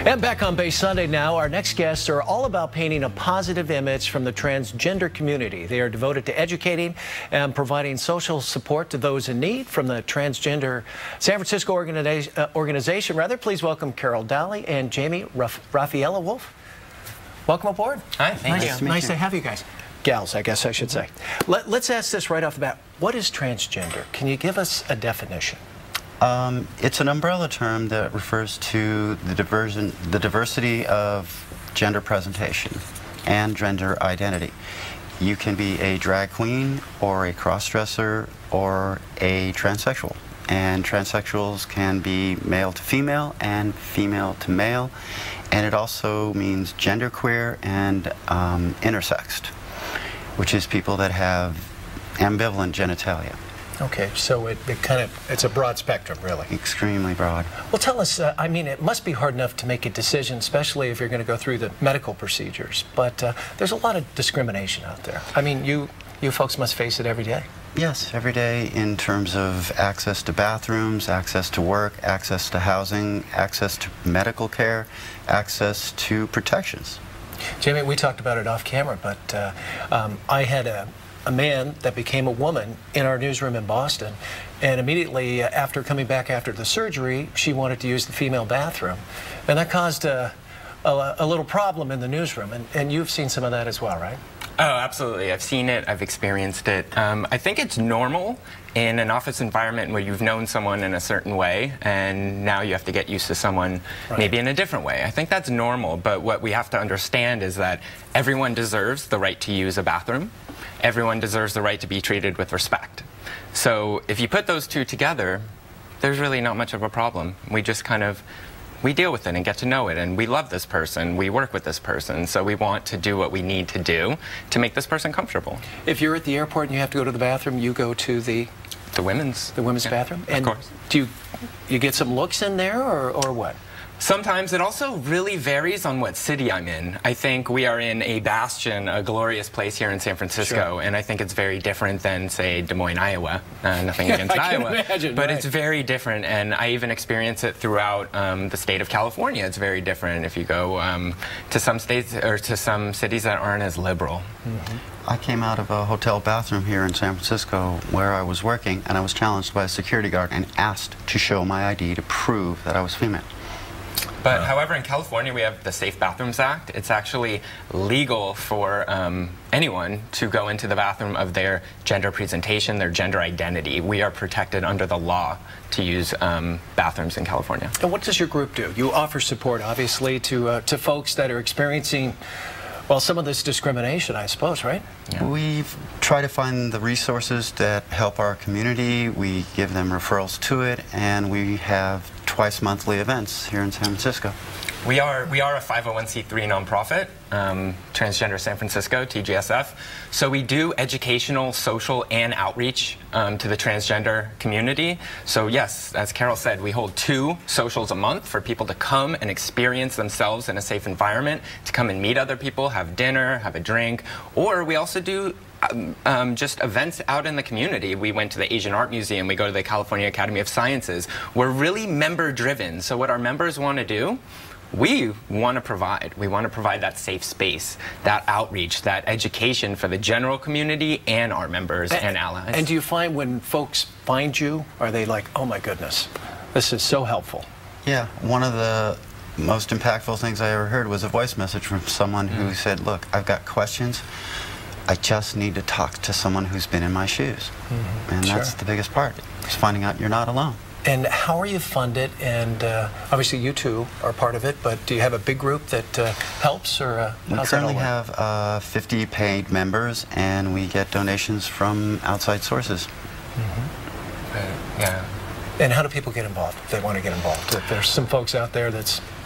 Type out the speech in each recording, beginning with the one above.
And back on Base Sunday now, our next guests are all about painting a positive image from the transgender community. They are devoted to educating and providing social support to those in need. From the Transgender San Francisco organization, please welcome Carol Dowley and Jamie Raffaella Wolf. Welcome aboard. Hi, thank you. Nice to have you guys. Gals, I guess I should say. Let's ask this right off the bat. What is transgender? Can you give us a definition? It's an umbrella term that refers to the diversity of gender presentation and gender identity. You can be a drag queen or a cross-dresser or a transsexual. And transsexuals can be male to female and female to male. And it also means genderqueer and intersexed, which is people that have ambivalent genitalia. Okay, so it's a broad spectrum, really. Extremely broad. Well, tell us, I mean, it must be hard enough to make a decision, especially if you're going to go through the medical procedures, but there's a lot of discrimination out there. I mean, you folks must face it every day. Yes, every day in terms of access to bathrooms, access to work, access to housing, access to medical care, access to protections. Jamie, we talked about it off camera, but I had a man that became a woman in our newsroom in Boston, and immediately after coming back after the surgery, she wanted to use the female bathroom, and that caused a little problem in the newsroom, and you've seen some of that as well, right? Oh, absolutely. I've seen it. I've experienced it. I think it's normal in an office environment where you've known someone in a certain way, and now you have to get used to someone maybe in a different way. I think that's normal, but what we have to understand is that everyone deserves the right to use a bathroom. Everyone deserves the right to be treated with respect. So if you put those two together, there's really not much of a problem. We just we deal with it and get to know it, and we love this person, we work with this person, so we want to do what we need to do to make this person comfortable. If you're at the airport and you have to go to the bathroom, you go to the women's bathroom? And of course. Do you get some looks in there, or what? Sometimes. It also really varies on what city I'm in. I think we are in a bastion, a glorious place here in San Francisco, and I think it's very different than, say, Des Moines, Iowa. Nothing against Iowa, imagine, but it's very different, and I even experience it throughout the state of California. It's very different if you go to some states or to some cities that aren't as liberal. I came out of a hotel bathroom here in San Francisco where I was working, and I was challenged by a security guard and asked to show my ID to prove that I was female. But however, in California, we have the Safe Bathrooms Act. It's actually legal for anyone to go into the bathroom of their gender presentation, their gender identity. We are protected under the law to use bathrooms in California. And what does your group do? You offer support, obviously, to folks that are experiencing, well, some of this discrimination, I suppose, right? Yeah. We try to find the resources that help our community. We give them referrals to it, and we have twice monthly events here in San Francisco. We are a 501c3 nonprofit, Transgender San Francisco, TGSF. So we do educational, social, and outreach to the transgender community. So yes, as Carol said, we hold 2 socials a month for people to come and experience themselves in a safe environment, to come and meet other people, have dinner, have a drink, or we also do just events out in the community. We went to the Asian Art Museum, we go to the California Academy of Sciences. We're really member-driven, so what our members want to do, we want to provide. We want to provide that safe space, that outreach, that education for the general community and our members and allies. And do you find when folks find you, are they like, oh my goodness, this is so helpful? Yeah, one of the most impactful things I ever heard was a voice message from someone who said, look, I've got questions. I just need to talk to someone who's been in my shoes. And that's the biggest part, is finding out you're not alone. And how are you funded? And obviously you two are part of it, but do you have a big group that helps? Or we currently have 50 paid members, and we get donations from outside sources. Yeah. And how do people get involved if they want to get involved? If there's some folks out there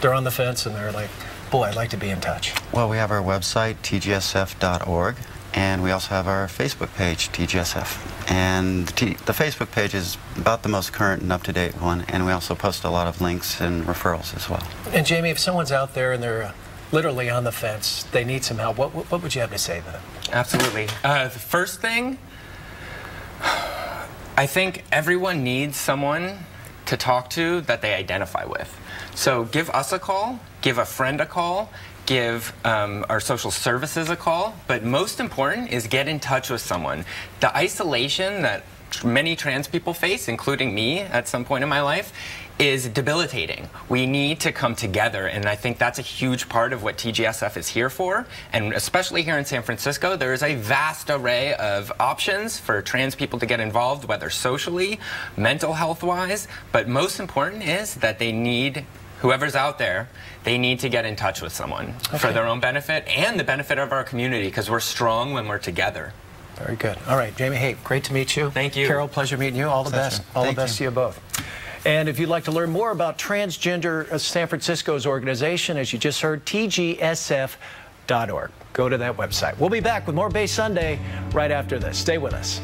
they're on the fence and they're like, boy, I'd like to be in touch. Well, we have our website, tgsf.org. And we also have our Facebook page, TGSF. And the Facebook page is about the most current and up-to-date one, and we also post a lot of links and referrals as well. And Jamie, if someone's out there and they're literally on the fence, they need some help, what would you have to say to them? Absolutely. The first thing, I think everyone needs someone to talk to that they identify with. So give us a call, give a friend a call, give our social services a call, but most important is get in touch with someone. The isolation that many trans people face, including me at some point in my life, is debilitating. We need to come together, and I think that's a huge part of what TGSF is here for. And especially here in San Francisco, there is a vast array of options for trans people to get involved, whether socially, mental health-wise, but most important is that they need, whoever's out there, they need to get in touch with someone for their own benefit and the benefit of our community, because we're strong when we're together. Very good. All right, Jamie, hey, great to meet you. Thank you. Carol, pleasure meeting you. All the best. All the best to you both. And if you'd like to learn more about Transgender San Francisco's organization, as you just heard, tgsf.org. Go to that website. We'll be back with more Bay Sunday right after this. Stay with us.